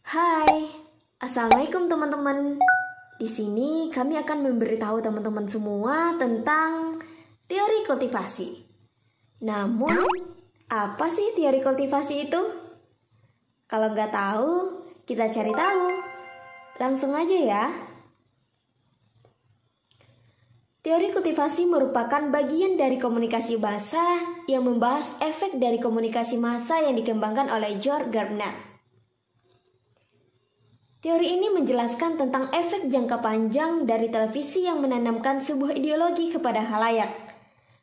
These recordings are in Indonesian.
Hai, Assalamualaikum teman-teman. Di sini kami akan memberitahu teman-teman semua tentang teori kultivasi. Namun, apa sih teori kultivasi itu? Kalau nggak tahu, kita cari tahu. Langsung aja ya. Teori kultivasi merupakan bagian dari komunikasi massa yang membahas efek dari komunikasi massa yang dikembangkan oleh George Gardner. Teori ini menjelaskan tentang efek jangka panjang dari televisi yang menanamkan sebuah ideologi kepada khalayak,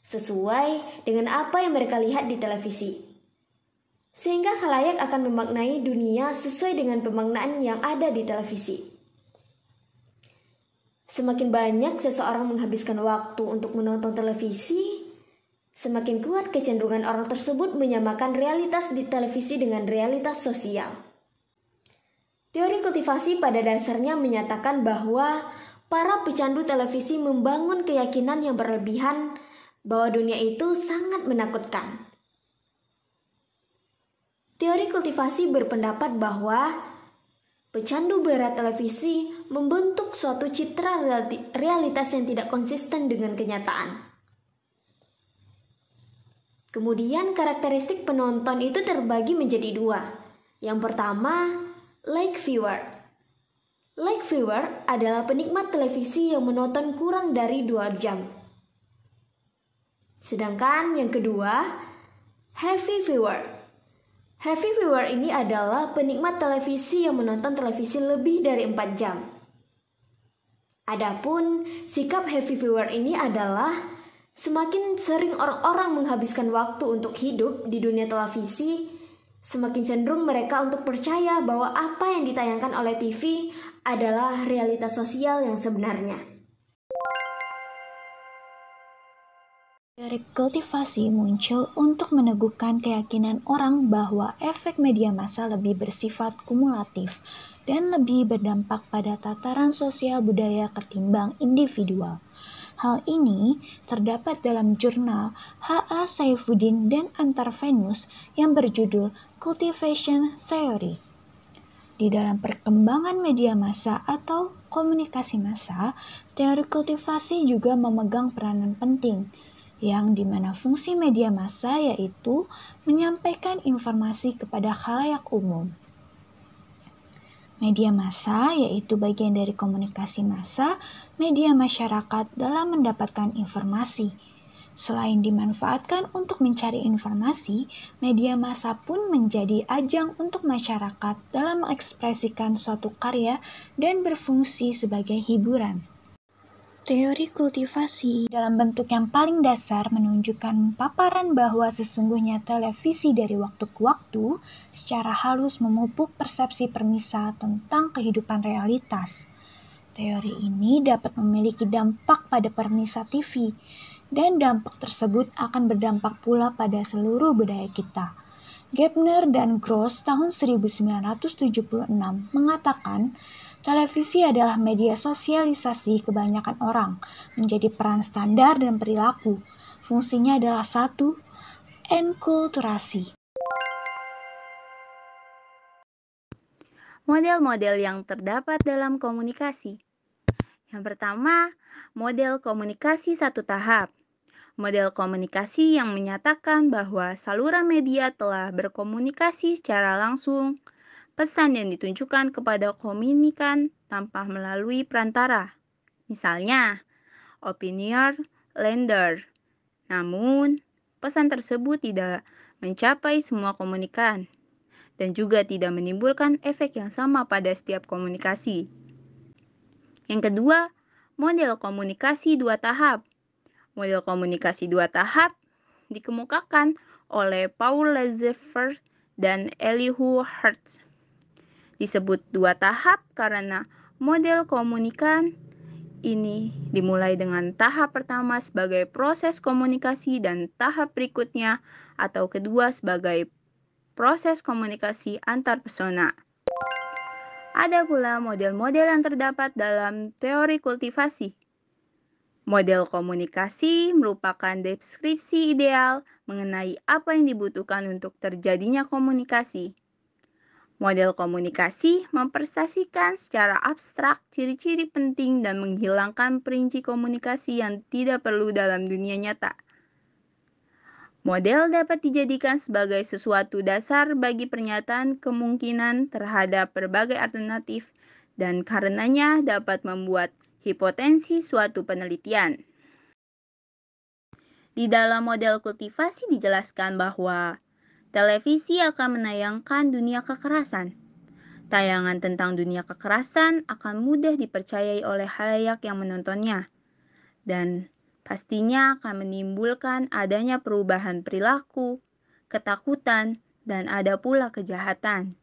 sesuai dengan apa yang mereka lihat di televisi. Sehingga khalayak akan memaknai dunia sesuai dengan pemaknaan yang ada di televisi. Semakin banyak seseorang menghabiskan waktu untuk menonton televisi, semakin kuat kecenderungan orang tersebut menyamakan realitas di televisi dengan realitas sosial. Teori kultivasi pada dasarnya menyatakan bahwa para pecandu televisi membangun keyakinan yang berlebihan bahwa dunia itu sangat menakutkan. Teori kultivasi berpendapat bahwa pecandu berat televisi membentuk suatu citra realitas yang tidak konsisten dengan kenyataan. Kemudian karakteristik penonton itu terbagi menjadi dua. Yang pertama, like viewer. Like viewer adalah penikmat televisi yang menonton kurang dari 2 jam. Sedangkan yang kedua, heavy viewer. Heavy viewer ini adalah penikmat televisi yang menonton televisi lebih dari 4 jam. Adapun sikap heavy viewer ini adalah semakin sering orang-orang menghabiskan waktu untuk hidup di dunia televisi, semakin cenderung mereka untuk percaya bahwa apa yang ditayangkan oleh TV adalah realitas sosial yang sebenarnya. Teori kultivasi muncul untuk meneguhkan keyakinan orang bahwa efek media massa lebih bersifat kumulatif dan lebih berdampak pada tataran sosial budaya ketimbang individual. Hal ini terdapat dalam jurnal H.A. Saifuddin dan Antarvenus yang berjudul Cultivation Theory. Di dalam perkembangan media massa atau komunikasi massa, teori kultivasi juga memegang peranan penting, yang dimana fungsi media massa yaitu menyampaikan informasi kepada khalayak umum. Media massa yaitu bagian dari komunikasi massa, media masyarakat dalam mendapatkan informasi. Selain dimanfaatkan untuk mencari informasi, media massa pun menjadi ajang untuk masyarakat dalam mengekspresikan suatu karya dan berfungsi sebagai hiburan. Teori kultivasi dalam bentuk yang paling dasar menunjukkan paparan bahwa sesungguhnya televisi dari waktu ke waktu secara halus memupuk persepsi permisa tentang kehidupan realitas. Teori ini dapat memiliki dampak pada permisa TV, dan dampak tersebut akan berdampak pula pada seluruh budaya kita. Gardner dan Gross tahun 1976 mengatakan, televisi adalah media sosialisasi kebanyakan orang, menjadi peran standar dan perilaku. Fungsinya adalah 1. Enkulturasi. Model-model yang terdapat dalam komunikasi. Yang pertama, model komunikasi satu tahap. Model komunikasi yang menyatakan bahwa saluran media telah berkomunikasi secara langsung. Pesan yang ditunjukkan kepada komunikan tanpa melalui perantara. Misalnya, opinion lender. Namun, pesan tersebut tidak mencapai semua komunikan dan juga tidak menimbulkan efek yang sama pada setiap komunikasi. Yang kedua, model komunikasi 2 tahap. Model komunikasi 2 tahap dikemukakan oleh Paul Lazarev dan Elihu Hertz. Disebut 2 tahap karena model komunikan ini dimulai dengan tahap pertama sebagai proses komunikasi dan tahap berikutnya atau kedua sebagai proses komunikasi antar persona. Ada pula model-model yang terdapat dalam teori kultivasi. Model komunikasi merupakan deskripsi ideal mengenai apa yang dibutuhkan untuk terjadinya komunikasi. Model komunikasi mempresentasikan secara abstrak ciri-ciri penting dan menghilangkan perinci komunikasi yang tidak perlu dalam dunia nyata. Model dapat dijadikan sebagai sesuatu dasar bagi pernyataan kemungkinan terhadap berbagai alternatif dan karenanya dapat membuat hipotensi suatu penelitian. Di dalam model kultivasi dijelaskan bahwa televisi akan menayangkan dunia kekerasan. Tayangan tentang dunia kekerasan akan mudah dipercayai oleh khalayak yang menontonnya, dan pastinya akan menimbulkan adanya perubahan perilaku, ketakutan, dan ada pula kejahatan.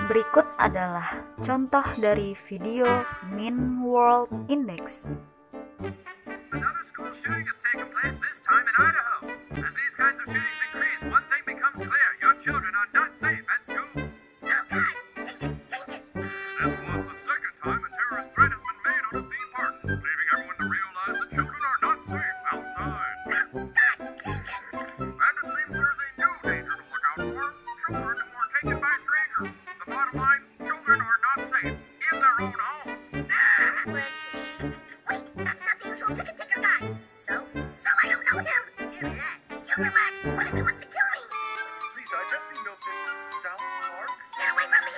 Berikut adalah contoh dari video Mean World Index. Another school shooting has taken place, this time in Idaho. As these kinds of shootings increase, one thing becomes clear. Your children are not safe at school. Oh God, change it. This was the second time a terrorist threat has been made on a theme park, leaving everyone to realize that children are not safe outside. Oh God, change it. And it seems there's a new danger to look out for. Children who are taken by strangers. The bottom line, children are not safe in their own homes. Wait, that's not the usual ticket taker guy. So I don't know him. You relax. What if he wants to kill me? Please, I just need to know if this is South Park. Get away from me!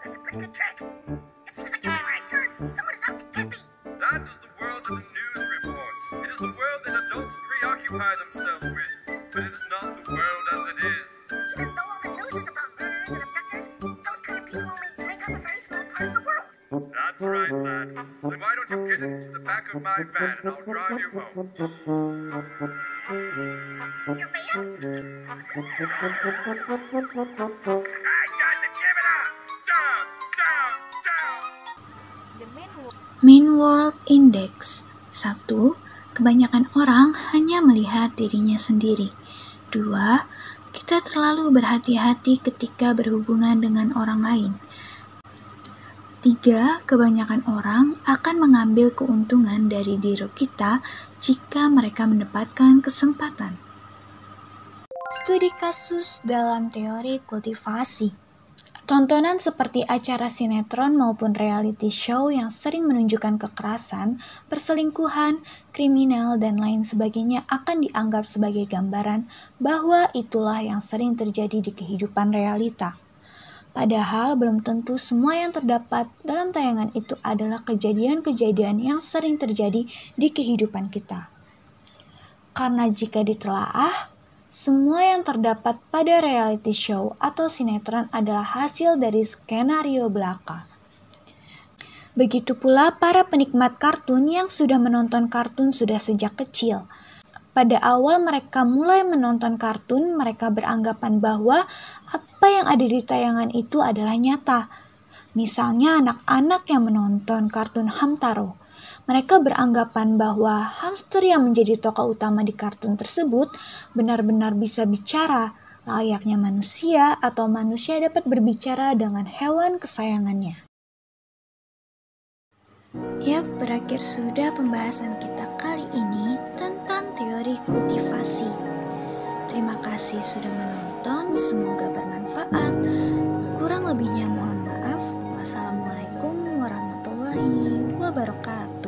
That's a pretty good trick. It seems like everywhere I turn, someone is out to get me. That is the world that the news reports. It is the world that adults preoccupy themselves with. But it is not the world as it is. Even though all the news is about murderers and abductors, those kind of people only make up a very small part of the world. That's right, lad. So why don't you get into the back of my van and I'll drive you home. Your van? Hey, Johnson, give it up! Down, down, down! The Mean World Index. 1. Kebanyakan orang hanya melihat dirinya sendiri. 2. Kita terlalu berhati-hati ketika berhubungan dengan orang lain. 3. Kebanyakan orang akan mengambil keuntungan dari diri kita jika mereka mendapatkan kesempatan. Studi kasus dalam teori kultivasi. Tontonan seperti acara sinetron maupun reality show yang sering menunjukkan kekerasan, perselingkuhan, kriminal, dan lain sebagainya akan dianggap sebagai gambaran bahwa itulah yang sering terjadi di kehidupan realita. Padahal belum tentu semua yang terdapat dalam tayangan itu adalah kejadian-kejadian yang sering terjadi di kehidupan kita. Karena jika ditelaah, semua yang terdapat pada reality show atau sinetron adalah hasil dari skenario belaka. Begitu pula para penikmat kartun yang sudah menonton kartun sudah sejak kecil. Pada awal mereka mulai menonton kartun, mereka beranggapan bahwa apa yang ada di tayangan itu adalah nyata. Misalnya anak-anak yang menonton kartun Hamtaro. Mereka beranggapan bahwa hamster yang menjadi tokoh utama di kartun tersebut benar-benar bisa bicara, layaknya manusia atau manusia dapat berbicara dengan hewan kesayangannya. Yap, berakhir sudah pembahasan kita kali ini tentang teori kultivasi. Terima kasih sudah menonton, semoga bermanfaat. Kurang lebihnya mohon maaf. Wassalamualaikum warahmatullahi wabarakatuh.